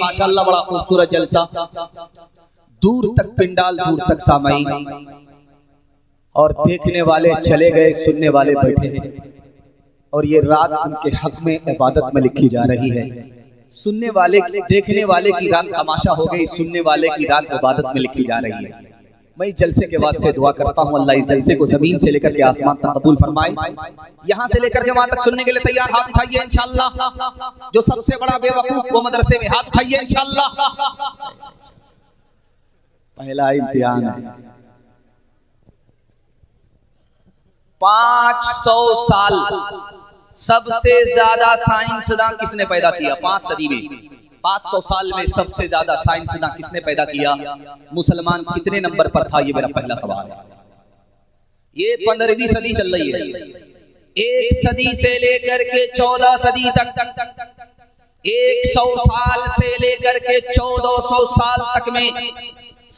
माशाअल्लाह बड़ा खूबसूरत जलसा दूर तक पिंडाल दूर तक सामाई और देखने वाले चले गए सुनने वाले बैठे हैं और ये रात उनके हक में इबादत में लिखी जा रही है सुनने वाले देखने वाले की रात तमाशा हो गई सुनने वाले की रात इबादत में लिखी जा रही है मैं जलसे के वास्ते दुआ करता हूँ अल्लाह इस जलसे को जमीन से लेकर के आसमान तक कबूल फरमाए यहाँ से लेकर के वहां तक सुनने के लिए तैयार हाथ उठाइए इंशाअल्लाह जो सबसे बड़ा बेवकूफ वो मदरसे में हाथ उठाइए इंशाअल्लाह पहला इम्तिहान है 500 साल सबसे ज्यादा साइंसदान किसने पैदा किया 5 सदी में 500 साल में सबसे ज्यादा साइंसदान किसने पैदा किया मुसलमान कितने नंबर पर था ये मेरा पहला सवाल है ये 15वीं सदी चल रही है 1 सदी से लेकर के 14 सदी तक 100 साल से लेकर के 1400 साल तक में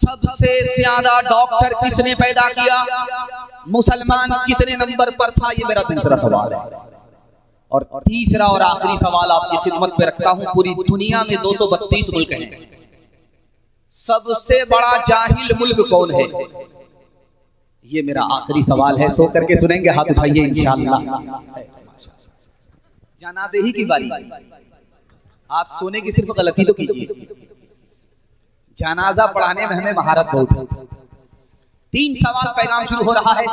सबसे ज्यादा डॉक्टर किसने पैदा किया मुसलमान कितने नंबर पर था ये मेरा दूसरा सवाल है और तीसरा और आखिरी सवाल आपकी खिदमत में रखता हूं पूरी दुनिया में 232 मुल्क हैं सबसे बड़ा जाहिल मुल्क कौन है ये मेरा आखिरी सवाल है सो करके सुनेंगे हाथ उठाइए इंशाअल्लाह जनाजे ही की बारी आप सोने की सिर्फ गलती तो कीजिए जनाजा पढ़ाने में हमें महारत बहुत है 3 सवाल पैगाम शुरू हो रहा है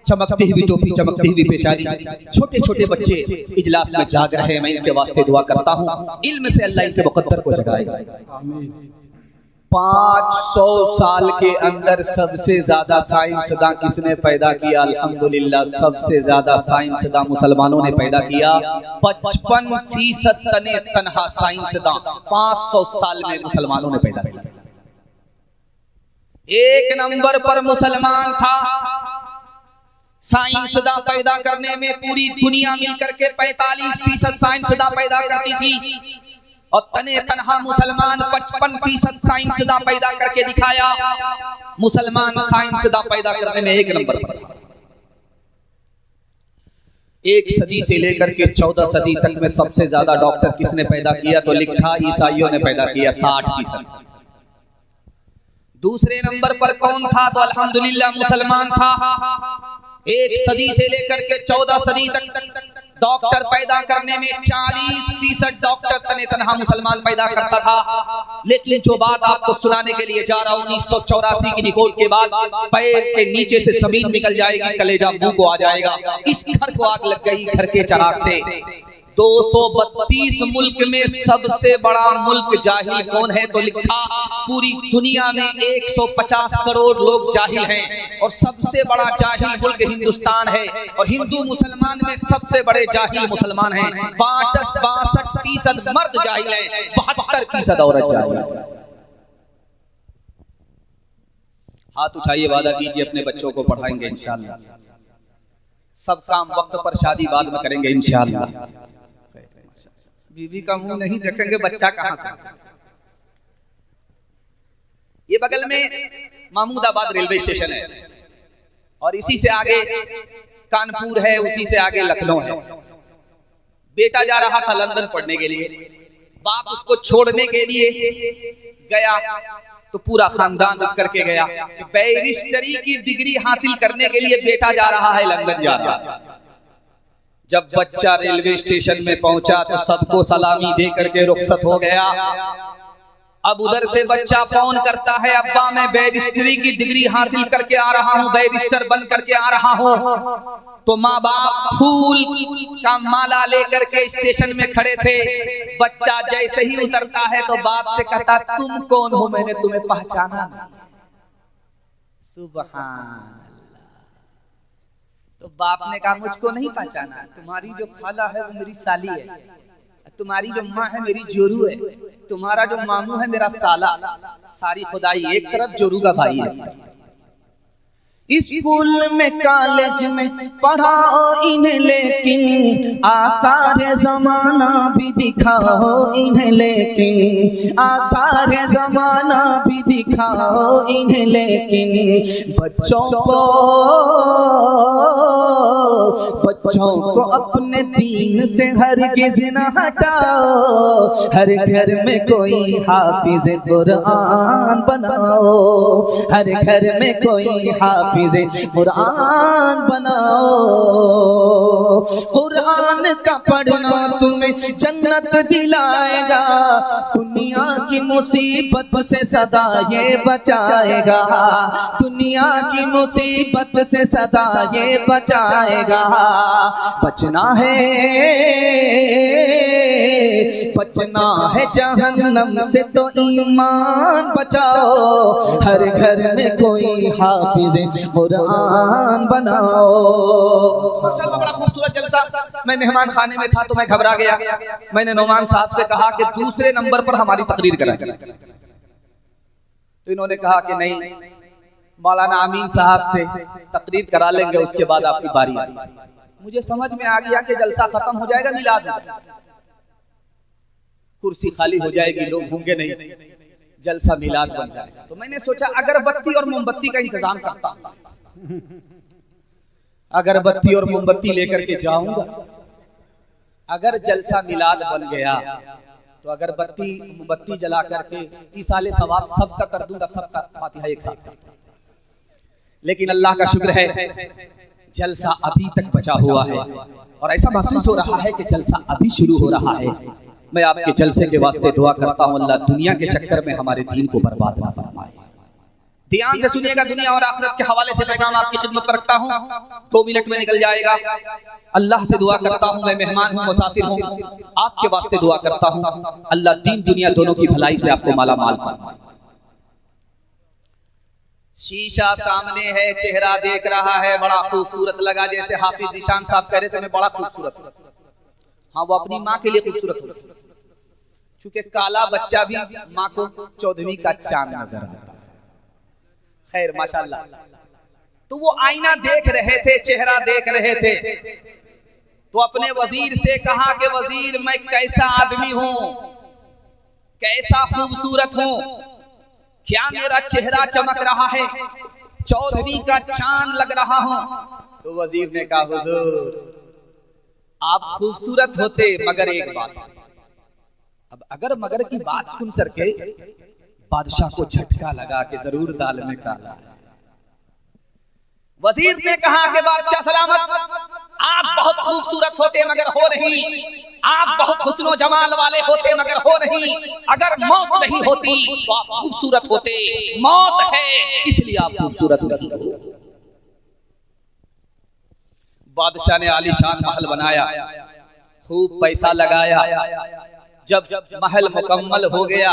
चमकती हुई टोपी, चमकती हुई पेशानी, छोटे छोटे बच्चे इजलास में जाग रहे हैं। मैं इनके वास्ते दुआ करता हूँ, इल्म से अल्लाह इनके मुकद्दर को जगाए। 500 साल के अंदर सबसे ज्यादा साइंसदां किसने पैदा किया? अल्हम्दुलिल्लाह, सबसे ज्यादा साइंसदां मुसलमानों ने पैदा किया। 55% तने तनहा साइंसदां 500 साल में मुसलमानों ने पैदा किया। एक नंबर पर मुसलमान था साइंसदां पैदा करने में। पूरी दुनिया मिलकर के 45% साइंसदां पैदा करती थी और तने तनहा मुसलमान 55% साइंसदां पैदा करके दिखाया। मुसलमान साइंसदां पैदा करने में एक नंबर पर। एक सदी से लेकर के 14 सदी तक में सबसे ज्यादा डॉक्टर किसने पैदा किया? तो लिखा ईसाइयों ने पैदा किया, 60%। दूसरे नंबर पर कौन था? तो अल्हम्दुलिल्लाह मुसलमान था। एक सदी से लेकर के 14 सदी तक डॉक्टर पैदा करने में 40% डॉक्टर तने तनहा मुसलमान पैदा करता था। लेकिन जो बात आपको सुनाने के लिए जा रहा हूं, 1984 की रिपोर्ट के बाद पैर के नीचे से जमीन निकल जाएगी, कलेजा मुंह को आ जाएगा। इस घर को आग लग गई, घर के चराग से। 232 मुल्क में सबसे बड़ा मुल्क जाहिल कौन है? तो लिखा पूरी दुनिया में 150 करोड़ लोग जाहिल हैं और सबसे बड़ा जाहिल मुल्क हिंदुस्तान है। और हिंदू मुसलमान में सबसे बड़े जाहिल मुसलमान हैं। 62% मर्द जाहिल हैं, 72% औरत जाहिल। हाथ उठाइए, वादा कीजिए अपने बच्चों को पढ़ाएंगे इंशाअल्लाह। सब काम वक्त पर, शादी बाद में करेंगे इंशाअल्लाह। बीवी का मुंह नहीं देखेंगे, बच्चा कहां से? ये बगल में महमूदाबाद रेलवे स्टेशन है और इसी से आगे कानपुर है, उसी से आगे लखनऊ है। बेटा जा रहा था लंदन पढ़ने के लिए, बाप उसको छोड़ने के लिए गया तो पूरा खानदान उठ करके गया। बैरिस्टरी की डिग्री हासिल करने के लिए बेटा जा रहा है, लंदन जा रहा है। जब बच्चा रेलवे स्टेशन में पहुंचा तो सबको सलामी दे करके रुखसत हो गया। अब उधर से बच्चा फोन करता है, अब्बा मैं बैरिस्टरी की डिग्री हासिल करके आ रहा हूँ, बैरिस्टर बन करके आ रहा हूँ। तो माँ बाप फूल का माला लेकर के स्टेशन में खड़े थे। बच्चा जैसे ही उतरता है तो बाप से कहता, तुम कौन हो? मैंने तुम्हें पहचाना नहीं। सुभान। तो बाप ने कहा, मुझको नहीं पहचाना, तुम्हारी जो खाला है वो मेरी साली है, तुम्हारी जो माँ है मेरी जोरू है, तुम्हारा जो मामू है मेरा साला। सारी खुदाई एक तरफ, जोरू का भाई है। स्कूल में कॉलेज में पढ़ाओ इन्हें, लेकिन आसार जमाना भी दिखाओ इन्हें, लेकिन आसार जमाना भी दिखाओ इन्हें, लेकिन बच्चों को अपने दीन से हरगिज़ न हटाओ। हर घर में कोई हाफिज़ कुरान बनाओ, हर घर में कोई हाफिज़ कुरान बनाओ। कुरान का पढ़ना तुम्हें जन्नत दिलाएगा, दुनिया की मुसीबत से सदा ये बचाएगा, दुनिया की मुसीबत से सदा ये बचाएगा। बचना है जहन्नम से तो ईमान बचाओ। हर घर में कोई हाफिज़ कुरान बनाओ। माशाअल्लाह, बड़ा खूबसूरत जलसा। मैं मेहमान खाने में था तो मैं घबरा गया। मैंने नौमान साहब से कहा कि दूसरे नंबर पर हमारी तकरीर कराएं। तो इन्होंने कहा कि नहीं, मौलाना अमीन साहब से तकरीर करा लेंगे, उसके बाद आपकी बारी आएगी। मुझे समझ में आ गया कि जलसा खत्म हो जाएगा, मिलाद हो जाएगा, कुर्सी खाली हो जाएगी, लोग होंगे नहीं, जलसा मिलाद बन जाएगा। तो मैंने सोचा अगरबत्ती और मोमबत्ती का इंतजाम करता हूं। अगरबत्ती और मोमबत्ती लेकर के जाऊंगा। अगर जलसा मिलाद बन गया तो अगरबत्ती मोमबत्ती जला करके इसाले सवाब सबका कर दूंगा, सबका फातिहा एक साथ। लेकिन अल्लाह का शुक्र है जलसा अभी तक बचा हुआ है और ऐसा महसूस हो रहा है कि जलसा अभी शुरू हो रहा है। मैं आपके जलसे के वास्ते दुआ करता हूँ, अल्लाह दुनिया के चक्कर में हमारे दीन को बर्बाद ना फरमाए। ध्यान से सुनिएगा, दुनिया और आखिरत के हवाले से पैगाम आपकी खिदमत पर रखता हूँ, 2 मिनट में निकल जाएगा। अल्लाह से दुआ करता हूँ, मैं मेहमान हूँ, मुसाफिर हूँ, आपके वास्ते दुआ करता हूँ, अल्लाह दीन दुनिया दोनों की भलाई से आपको माला माल फरमाए। शीशा सामने है, चेहरा देख रहा है, बड़ा खूबसूरत लगा, जैसे हाफिज जीशान साहब कह रहे थे मैं बड़ा खूबसूरत हूँ। हाँ, वो अपनी माँ के लिए खूबसूरत हो, क्योंकि काला बच्चा भी माँ को 14वीं का चांद नजर आता है। खैर माशाल्लाह। तो वो आईना देख रहे थे, चेहरा देख रहे थे, तो अपने वजीर से कहा कि वजीर मैं कैसा आदमी हूं, कैसा खूबसूरत हूं, क्या मेरा चेहरा चमक रहा है, 14वीं का चांद लग रहा हूं। तो वजीर ने कहा हुजूर आप खूबसूरत होते, मगर एक बात। अब अगर मगर की बात सुन सके बादशाह को झटका लगा कि जरूर दाल में काला है। वजीर ने कहा कि बादशाह सलामत, आप बहुत खूबसूरत होते मगर हो नहीं, आप बहुत हुस्नो जमाल वाले होते मगर हो नहीं, अगर मौत नहीं होती तो आप खूबसूरत होते, मौत है इसलिए आप खूबसूरत नहीं हो। बादशाह ने आलीशान महल बनाया, खूब पैसा लगाया। जब महल मुकम्मल हो गया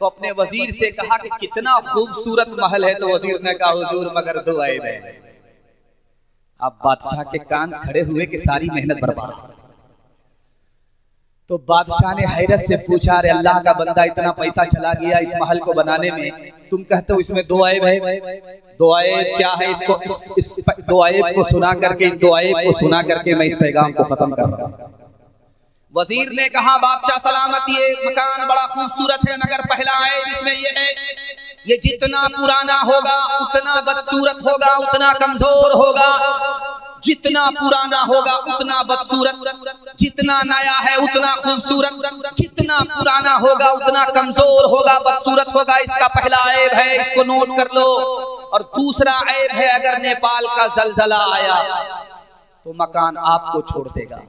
तो अपने वजीर से कहा कि कितना खूबसूरत महल है। तो वजीर ने कहा हुजूर मगर 2 ऐब है। अब बादशाह के कान खड़े हुए कि सारी मेहनत बर्बाद। तो बादशाह ने हैरत से पूछा, अरे अल्लाह का बंदा इतना पैसा चला गया इस महल को बनाने में, तुम कहते हो इसमें 2 ऐब है। 2 ऐब क्या है, इसको इस 2 ऐब को सुना करके, इन 2 ऐब को सुना करके मैं इस पैगाम को खत्म कर रहा हूं। वजीर ने कहा बादशाह सलामत, ये मकान बड़ा खूबसूरत है मगर पहला ऐब इसमें ये है, ये जितना पुराना होगा उतना बदसूरत होगा, उतना कमजोर होगा। जितना पुराना होगा उतना बदसूरत, जितना नया है उतना खूबसूरत, जितना पुराना होगा उतना कमजोर होगा, बदसूरत होगा। इसका पहला ऐब है, इसको नोट कर लो। और दूसरा ऐब है, अगर नेपाल का जलजला आया तो मकान आपको छोड़ देगा,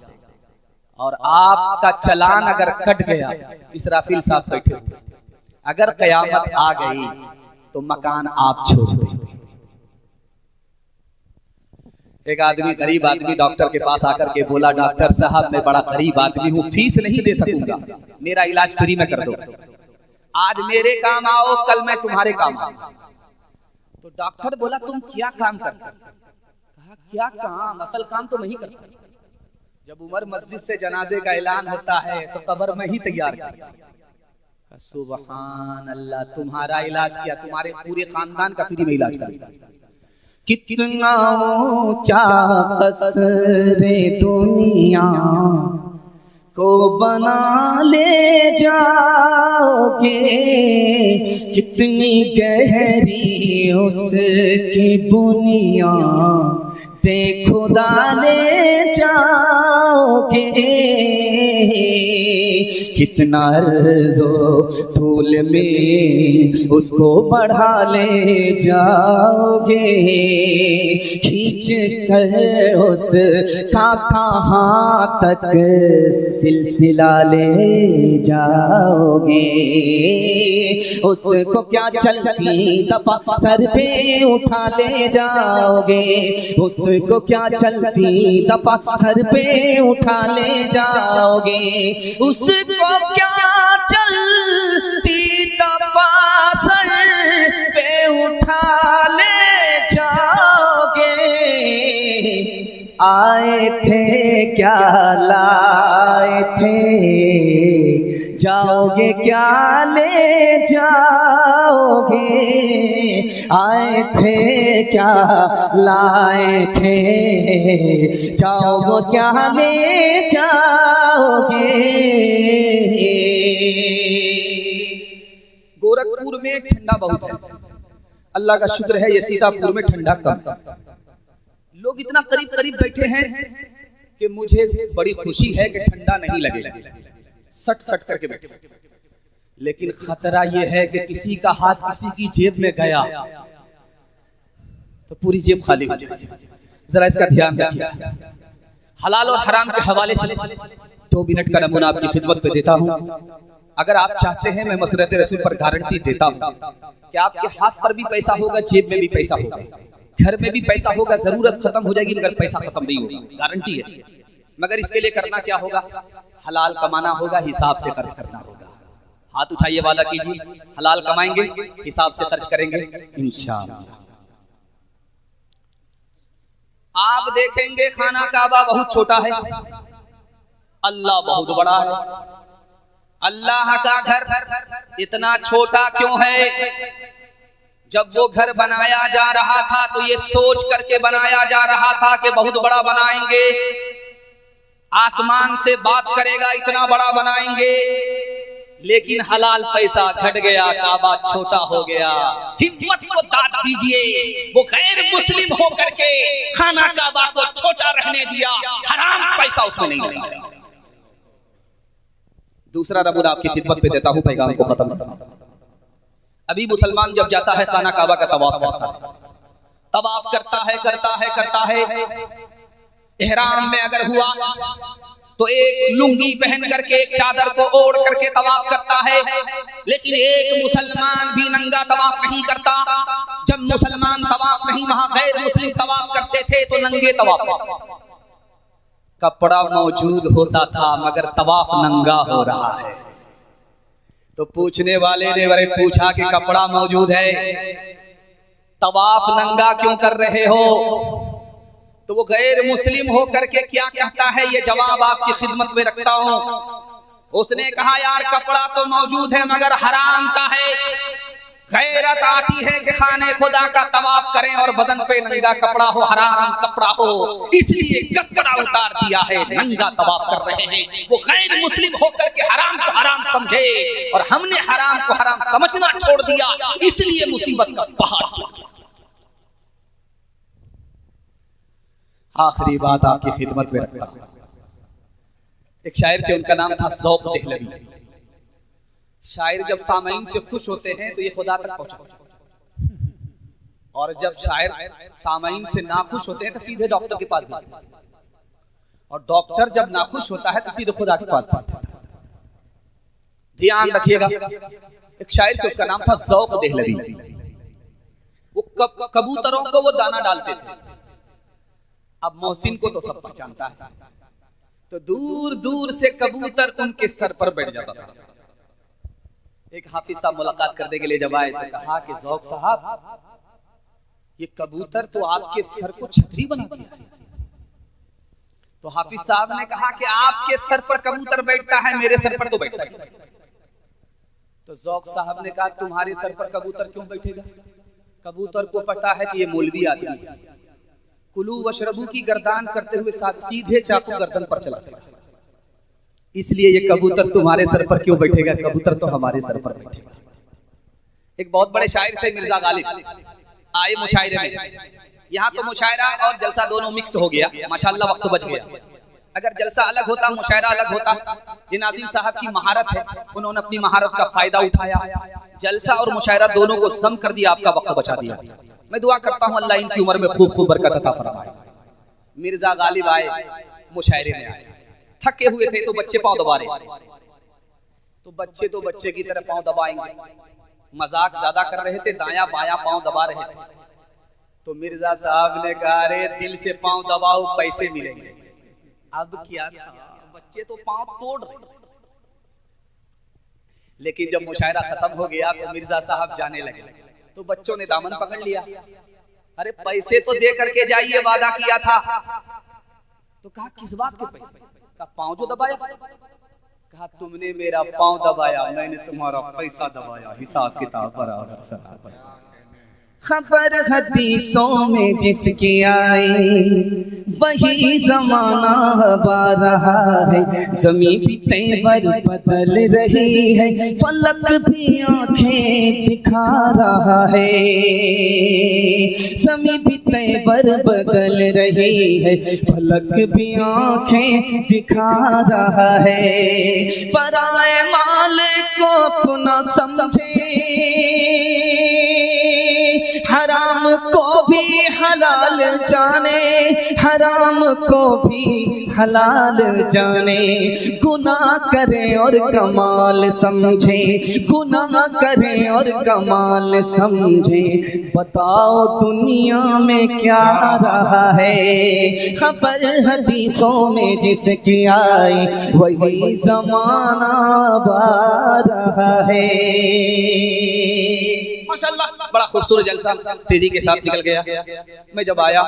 और आपका चलान अगर कट गया, इसराफील साहब बैठे हुए, अगर कयामत आ गई तो मकान आप छोड़ देंगे। एक आदमी, गरीब आदमी डॉक्टर के पास आकर के बोला, डॉक्टर साहब मैं बड़ा गरीब आदमी हूँ, फीस नहीं दे सकूंगा, मेरा इलाज फ्री में कर दो, आज मेरे काम आओ कल मैं तुम्हारे काम आऊंगा। तो डॉक्टर बोला तुम क्या काम करते? कहा क्या काम, असल काम तो मैं ही करता। जब उमर मस्जिद से जनाजे का ऐलान होता है तो कब्र में ही तैयार करता। सुभान अल्लाह, तुम्हारा इलाज किया, तुम्हारे पूरे खानदान का फ्री में इलाज कर। कितना ऊंचा कसरे दुनिया को बना ले जाओगे, कितनी गहरी उसकी बुनिया खुदा ले जाओगे, कितना अर्ज़ो तूल में उसको बढ़ा ले जाओगे, खींच कर उसका कहाँ तक सिलसिला ले जाओगे। उसको क्या चलती दफा सर पे उठा ले जाओगे, उसको क्या चलती दफा सर पे उठा ले जाओगे, उसको क्या चलती दफा सर पे उठा ले जाओगे। आए थे क्या लाए थे, जाओगे क्या ले जाओगे, आए थे क्या लाए थे, जाओगे क्या ले जाओगे। गोरखपुर में ठंडा बहुत है, अल्लाह का शुक्र है ये सीतापुर में ठंडा कम है। लोग इतना करीब करीब बैठे हैं कि मुझे बड़ी खुशी है कि ठंडा नहीं लगेगा, सट सट करके बैठे। लेकिन खतरा यह है कि किसी का हाथ किसी की जेब में गया तो पूरी जेब खाली हो जाएगी। जरा इसका ध्यान रखिए। हलाल और हराम के हवाले से 2 मिनट का नमूना आपकी खिदमत पे देता हूं। अगर आप चाहते हैं, मैं मसरत रसूल पर गारंटी देता हूँ कि आपके हाथ पर भी पैसा होगा, जेब में भी पैसा होगा, घर में भी पैसा होगा, जरूरत खत्म हो जाएगी मगर पैसा खत्म नहीं होगा, गारंटी है। मगर इसके लिए करना क्या होगा? हलाल कमाना होगा, हिसाब से खर्च करना होगा। हाथ उठाइए, वादा कीजिए, हलाल कमाएंगे, हिसाब से खर्च करेंगे इंशाअल्लाह। आप देखेंगे खाना काबा बहुत छोटा है, अल्लाह बहुत बड़ा है। अल्लाह का घर इतना छोटा क्यों है? जब वो घर बनाया जा रहा था तो ये सोच करके बनाया जा रहा था कि बहुत बड़ा बनाएंगे, आसमान से बात करेगा, इतना बड़ा बनाएंगे। लेकिन हलाल पैसा घट गया, काबा छोटा हो गया। हिम्मत को दाद दीजिए, वो गैर मुस्लिम होकर के खाना काबा को छोटा रहने दिया, हराम पैसा उसमें नहीं लगाया। दूसरा नमूना आपकी खिदमत पे देता हूं, पैगाम को खत्म करता हूं। अभी मुसलमान जब जाता है खाना काबा का तवाफ करता है, तवाफ करता है। इहराम में अगर हुआ तो एक लुंगी पहन करके, एक चादर को ओढ़ करके तवाफ करता है। लेकिन एक मुसलमान भी नंगा तवाफ नहीं करता। जब मुसलमान तवाफ नहीं, वहां गैर मुस्लिम तवाफ करते थे तो नंगे तवाफ करते। कपड़ा मौजूद होता था मगर तवाफ नंगा हो रहा है। तो पूछने वाले ने बड़े पूछा कि कपड़ा मौजूद है, तवाफ नंगा क्यों कर रहे हो? तो वो गैर मुस्लिम होकर के क्या कहता है, ये जवाब आपकी खिदमत में रखता हूं। उसने कहा, यार कपड़ा तो मौजूद है मगर हराम का है। गैरत आती है कि खाने खुदा का तवाफ करें और बदन पे नंगा कपड़ा हो, हराम कपड़ा हो, इसलिए कपड़ा उतार दिया है, नंगा तवाफ कर रहे हैं। वो गैर मुस्लिम होकर के हराम को हराम समझे और हमने हराम को हराम समझना छोड़ दिया, इसलिए मुसीबत का पहाड़। आखिरी बात आपकी खिदमत में रखता हूं। एक शायर थे, उनका नाम था ज़ौक़ देहलवी। शायर जब सामईन से खुश होते हैं तो ये खुदा तक पहुंचाते हैं, और जब शायर सामईन से नाखुश होते हैं तो सीधे डॉक्टर के पास भेजते हैं, और डॉक्टर जब नाखुश होता है तो सीधे खुदा के पास भेजते हैं। ध्यान रखिएगा। एक शायर थे, उसका नाम था ज़ौक़ देहलवी। वो कबूतरों को वो दाना डालते थे। अब मोहसिन को तो सब पहचानता है, तो दूर दूर से कबूतर उनके सर पर बैठ जाता था। एक हाफिज साहब मुलाकात करने के लिए जब आए तो कहा कि ज़ौक़ साहब, ये कबूतर तो आपके सर को छतरी बना दिया है। तो हाफिज साहब ने कहा कि आपके सर पर कबूतर बैठता है, मेरे सर पर तो बैठता है। तो ज़ौक़ साहब ने कहा, तुम्हारे सर पर कबूतर क्यों बैठेगा? कबूतर को पता है कि ये मौलवी आदमी है, कुलू वशरबू की गर्दान करते हुए सीधे चाकू गर्दन पर चलाते, इसलिए ये कबूतर तुम्हारे सर पर क्यों बैठेगा? कबूतर तो हमारे सर पर बैठेगा। एक बहुत बड़े शायर थे, मिर्जा गालिब, आए मुशायरे में। यहाँ तो मुशायरा और जलसा दोनों मिक्स हो गया, माशाअल्लाह वक्त बच गया। अगर जलसा अलग होता, मुशायरा अलग होता। ये नाज़िम साहब की महारत है, उन्होंने अपनी महारत का फायदा उठाया, जलसा और मुशायरा दोनों को जम कर दिया, आपका वक्त बचा दिया। मैं दुआ करता हूँ अल्लाह इनकी उम्र में खूब खूब बरकत अता फरमाए। मिर्जा गालिब आए, मुशायरे में आए, थके हुए थे तो बच्चे पांव दबा रहे, तो बच्चे की तरह पांव दबाएंगे, मजाक ज्यादा कर रहे थे, दाया बाया पांव दबा रहे थे। तो मिर्जा साहब ने कहा, अरे दिल से पांव दबाओ, पैसे मिलेंगे। अब क्या था, बच्चे तो पांव तोड़ रहे थे। लेकिन जब मुशायरा खत्म हो गया तो मिर्जा साहब जाने लगे, तो बच्चों ने दामन पकड़ लिया, अरे पैसे तो दे करके जाइए, वादा किया था। तो कहा, किस बात के पैसे? कहा, पांव जो दबाया। कहा, तुमने मेरा पांव दबाया, मैंने तुम्हारा पैसा दबाया, हिसाब किताब बराबर सराबर। खबर हदीसों में जिसकी आई वही जमाना बा रहा है। ज़मीं भी तेवर बदल रही है, फलक भी आंखें दिखा रहा है। ज़मीं भी तेवर बदल रही है, फलक भी आंखें दिखा रहा है। पराए माल को अपना समझे, हराम को भी हलाल जाने, हराम को भी हलाल जाने, गुनाह करे और कमाल समझे, गुनाह करे और कमाल समझे। बताओ दुनिया में क्या रहा है, खबर हदीसों में जिसकी आई वही जमाना आ रहा है। माशाअल्लाह, बड़ा खूबसूरत जलसा तेजी के साथ निकल गया। मैं जब आया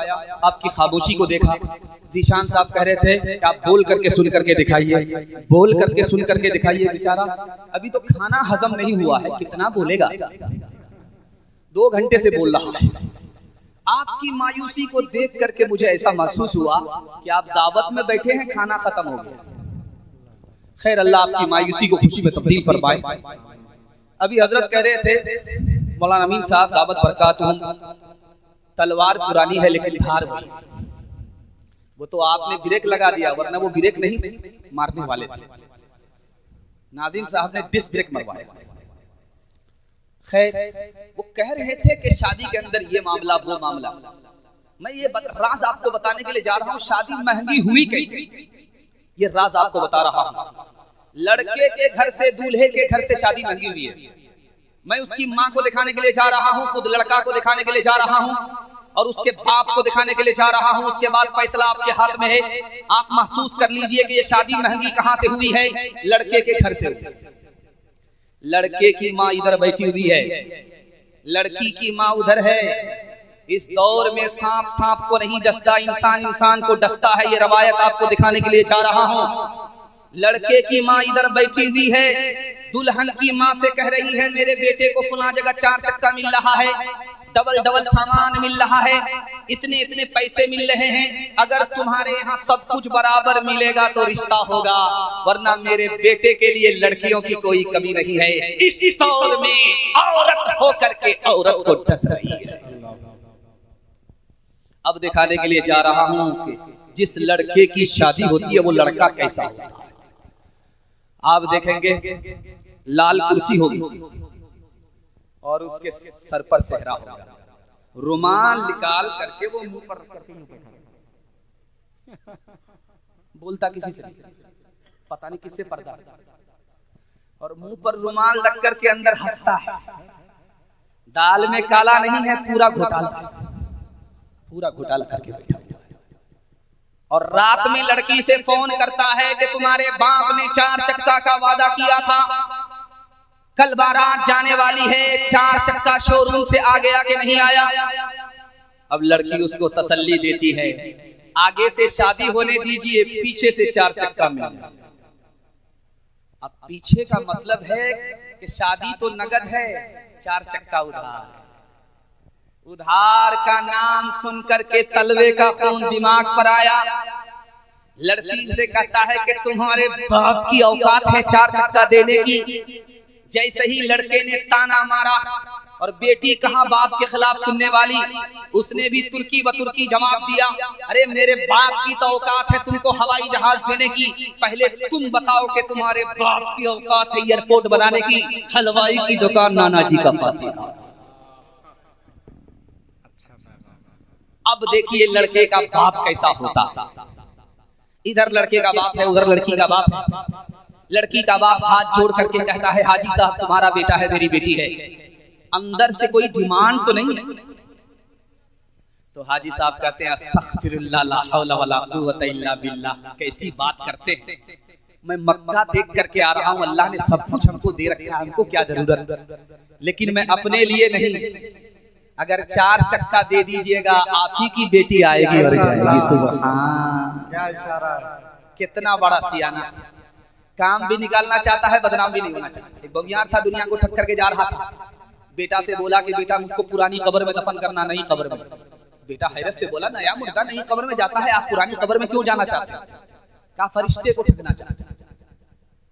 आपकी खामोशी को देखा। जीशान साहब कह रहे थे कि आप बोल करके सुन करके दिखाइए, बोल करके सुन करके दिखाइए। बेचारा अभी तो खाना हजम नहीं हुआ है, कितना बोलेगा। 2 घंटे से बोल रहा है। आपकी मायूसी को देख करके मुझे ऐसा महसूस हुआ कि आप दावत में बैठे हैं, खाना खत्म हो गया। खैर, अल्लाह आपकी मायूसी को खुशी में तब्दील फरमाए। अभी हजरत कह रहे थे, मौलाना अमीन साहब दावत बरकातुहुम, तलवार पुरानी है लेकिन धार भारी। वो तो आपने ब्रेक लगा दिया, वरना वो ब्रेक नहीं मारने वाले थे। नाजिम साहब ने डिस्क ब्रेक मरवाया। खैर, वो कह रहे थे कि शादी के अंदर ये मामला वो मामला। मैं ये राज आपको बताने के लिए जा रहा हूँ, शादी महंगी हुई कैसे, ये राज आपको बता रहा हूँ। लड़के के घर से दूल्हे के घर से शादी महंगी हुई है। मैं उसकी माँ को दिखाने के लिए जा रहा हूँ, खुद लड़का को दिखाने के लिए जा रहा हूँ और उसके बाप को दिखाने के लिए जा रहा हूँ। उसके बाद फैसला आपके हाथ में है। आप महसूस कर लीजिए कि ये शादी महंगी कहाँ से हुई है। लड़के के घर से। लड़के की माँ इधर बैठी हुई है, लड़की की माँ उधर है। इस दौर में सांप सांप को नहीं डसता, इंसान इंसान को डसता है। ये रवायत आपको दिखाने के लिए जा रहा हूँ। लड़के की माँ इधर बैठी हुई है, दुल्हन की माँ से कह रही है मेरे बेटे को फला जगह 4 चक्का मिल रहा है, डबल डबल सामान मिल रहा है, इतने इतने पैसे मिल रहे हैं। अगर तुम्हारे यहाँ सब कुछ बराबर मिलेगा तो रिश्ता होगा, वरना मेरे बेटे के लिए लड़कियों की कोई कमी नहीं है। इस दौर में औरत होकर के औरत को डस रही है। अब दिखाने के लिए जा रहा हूँ कि जिस लड़के की शादी होती है वो लड़का कैसा होता है। आप देखेंगे लाल कुर्सी होगी और उसके सर पर सेहरा होगा, रुमाल निकाल करके वो मुंह पर रख करके बोलता किसी से पता नहीं किससे पर्दा, और मुंह पर रुमाल रख करके अंदर हंसता है। दाल में काला नहीं है, पूरा घोटाला, पूरा घोटाला करके बैठा हुआ है। और रात में लड़की से फोन करता है कि तुम्हारे बाप ने 4 चक्का का वादा किया था, कल बारात जाने वाली है, 4 चक्का शोरूम से आ गया कि नहीं आया। अब लड़की उसको तसल्ली देती है, आगे से शादी होने दीजिए, पीछे से 4 चक्का मिल जाए। अब पीछे का मतलब है कि शादी तो नगद है, 4 चक्का उधार। उधार का नाम सुन करके तलवे का खून दिमाग पर आया। लड़की से कहता है कि तुम्हारे बाप की औकात है 4 चक्का देने की। जैसे ही लड़के ने ताना मारा, और बेटी कहाँ बाप के खिलाफ सुनने वाली, उसने भी तुर्की बतुर्की जवाब दिया, अरे मेरे बाप की तो औकात है तुमको हवाई जहाज देने की, पहले तुम बताओ कि तुम्हारे बाप की औकात है एयरपोर्ट बनाने की, हलवाई की दुकान नाना जी का फातिहा। अब देखिए लड़के का बाप कैसा होता है। इधर लड़के का बाप है, उधर लड़की का बाप है। लड़की का बाप हाथ जोड़ करके कहता है हाजी साहब तुम्हारा बेटा है, मेरी बेटी है, अंदर से कोई डिमांड तो नहीं है। तो हाजी साहब कहते हैं अस्तगफिरुल्लाह ला हौला वला कुव्वता इल्ला बिल्लाह। कैसी बात करते हैं, मैं मक्का देख करके आ रहा हूँ, अल्लाह ने सब कुछ हमको दे रखा है, हमको क्या जरूरत, लेकिन मैं अपने लिए नहीं, अगर 4 चक्का दे दीजिएगा आप ही की बेटी आएगी और जाएगी। सुभान, क्या इशारा है, कितना बड़ा सियाना। काम भी निकालना चाहता है, बदनाम भी नहीं होना चाहता। एक बमियार था, दुनिया को ठक्कर के जा रहा था। बेटा से बोला कि बेटा मुझको पुरानी कब्र में दफन करना, नई कब्र में। बेटा हैरत से बोला नया मुर्दा नई कब्र में जाता है, आप पुरानी कब्र में क्यों जाना चाहते हैं? कहा फरिश्ते को ठगना चाहते हैं।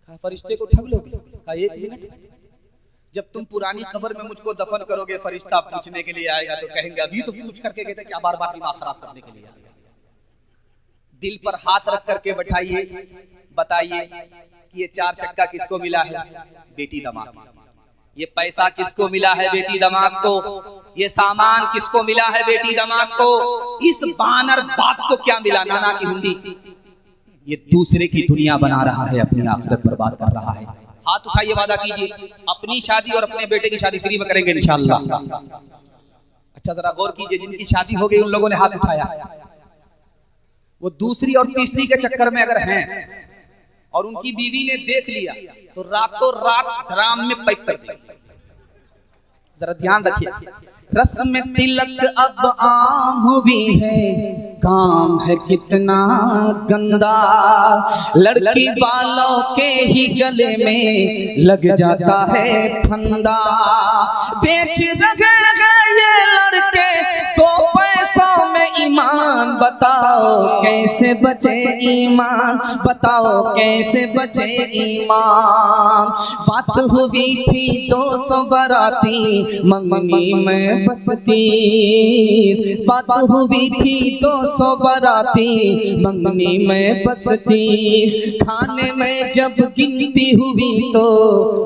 कहा फरिश्ते को ठग लोगे? कहा 1 मिनट, जब तुम पुरानी कब्र में मुझको दफन करोगे, फरिश्ता पूछने के लिए आएगा तो कहेंगे अभी तो पूछ करके गए थे, क्या बार बार दिमाग खराब करने के लिए आ गया। दिल पर हाथ रख करके बैठाइए, बताइए कि ये 4 चक्का किसको मिला है? बेटी दामाद। ये पैसा किसको मिला है? बेटी दामाद को। ये सामान किसको मिला है? बेटी दामाद को। इस बानर बाप को क्या मिला? नाना की हुंडी। ये दूसरे की दुनिया बना रहा है, अपनी आखिरत बर्बाद कर रहा है। हाथ उठाइए, वादा कीजिए अपनी शादी और अपने बेटे की शादी फ्री में करेंगे इंशाअल्लाह। अच्छा जरा गौर कीजिए, जिनकी शादी हो गई उन लोगों ने हाथ उठाया, वो दूसरी और तीसरी के चक्कर में अगर हैं और उनकी बीवी ने देख लिया तो रातों रात ड्राम में पैक कर देंगे। जरा ध्यान रखिए, रस्म तिलक अब आम हुई है, काम है कितना गंदा, लड़की वालों के ही गले में लग जाता है फंदा। बेच रहे ये लड़के तो पैसों में ईमान, बताओ कैसे बचे ईमान, बताओ कैसे बचे ईमान। बात हुई थी 200 बाराती मंगनी में बसती, बात हुई थी 200 बाराती मंगनी में बसती, खाने में जब गिनती हुई तो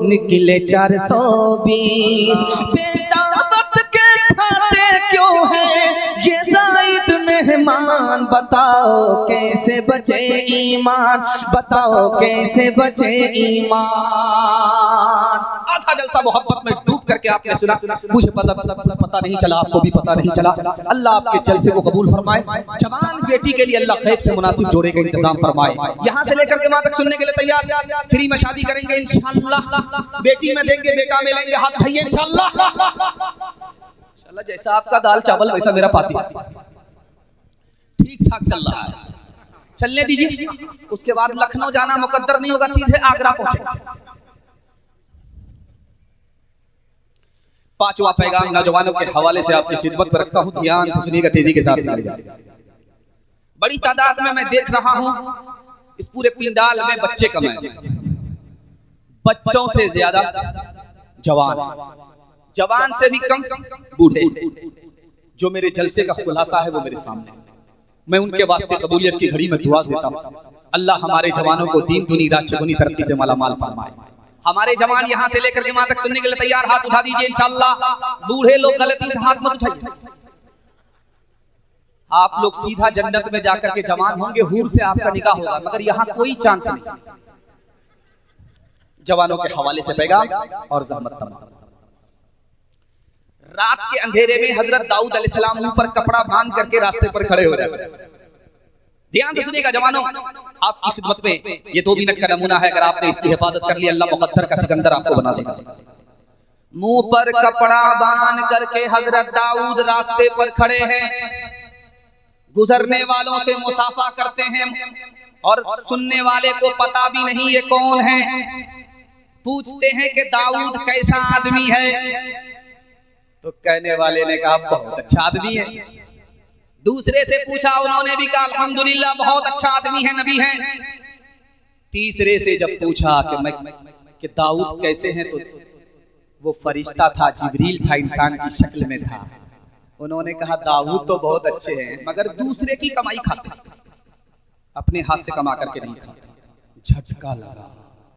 निकले 420। बेटा वक्त के खाते क्यों है ये जायद मेहमान, बताओ कैसे बचे ईमान, बताओ कैसे बचे ईमान। आधा जलसा मोहब्बत में डूब करके आपने सुना, मुझे पता नहीं चला, आपको भी पता नहीं चला। अल्लाह आपके जलसे को कबूल फरमाए। जवान बेटी के लिए अल्लाह खैर से मुनासिब जोड़े का इंतजाम फरमाए। यहाँ से लेकर के वहां तक सुनने के लिए तैयार, फ्री में शादी करेंगे इंशाअल्लाह, बेटी में देंगे बेटा में लेंगे, हाथ भैया इंशाअल्लाह। इंशाअल्लाह जैसा आपका दाल चावल वैसा मेरा पाती, ठीक ठाक चल रहा है, चलने दीजिए। उसके बाद लखनऊ जाना मुकद्दर नहीं होगा, सीधे आगरा पहुंचे। पांचवा पैगाम नौजवानों के हवाले से आपकी खिदमत पर रखता हूं, ध्यान से सुनिएगा, तेजी के साथ। बड़ी तादाद में मैं देख रहा हूं इस पूरे पिंडाल में बच्चे कम हैं, बच्चों से ज्यादा जवान, जवान से भी कम बूढ़े। जो मेरे जलसे का खुलासा है वो मेरे सामने, मैं उनके वास्ते कबूलियत की घड़ी में दुआ देता हूं। अल्लाह हमारे जवानों को दीन दुनी रात चगुनी तरक्की से मालामाल फरमाए। हमारे जवान यहाँ से लेकर के वहां तक सुनने के लिए तैयार, हाथ उठा दीजिए इंशाअल्लाह। बूढ़े लोग गलती से हाथ मत उठाइए, आप लोग सीधा जन्नत में जाकर के जवान होंगे, हूर से आपका निकाह होगा, मगर यहाँ कोई चांस नहीं। जवानों के हवाले से पैगाम और ज़हमत तमाम। रात के अंधेरे में हजरत दाऊद अलैहिस्सलाम मुंह पर कपड़ा बांध करके रास्ते पर खड़े हो रहे। ध्यान से सुनिएगा जवानों, आपकी खिदमत में ये 2 मिनट का नमूना है, अगर आपने इसकी हिफाजत कर ली अल्लाह मुकद्दर का सिकंदर आपको बना देगा। मुंह पर कपड़ा बांध करके हजरत दाऊद रास्ते पर खड़े हैं, गुजरने वालों से मुसाफा करते हैं और सुनने वाले को पता भी नहीं ये कौन है। पूछते हैं कि दाऊद कैसा आदमी है, तो कहने वाले ने कहा बहुत अच्छा आदमी है। दूसरे से पूछा, उन्होंने भी कहा अल्हम्दुलिल्लाह बहुत अच्छा आदमी है, नबी है। तीसरे से जब पूछा कि दाऊद कैसे हैं, तो वो फरिश्ता था, जिब्रील था, इंसान की शक्ल में था। उन्होंने कहा दाऊद तो बहुत अच्छे हैं मगर दूसरे की कमाई खाते, अपने हाथ से कमा करके नहीं खाते। झटका लगा।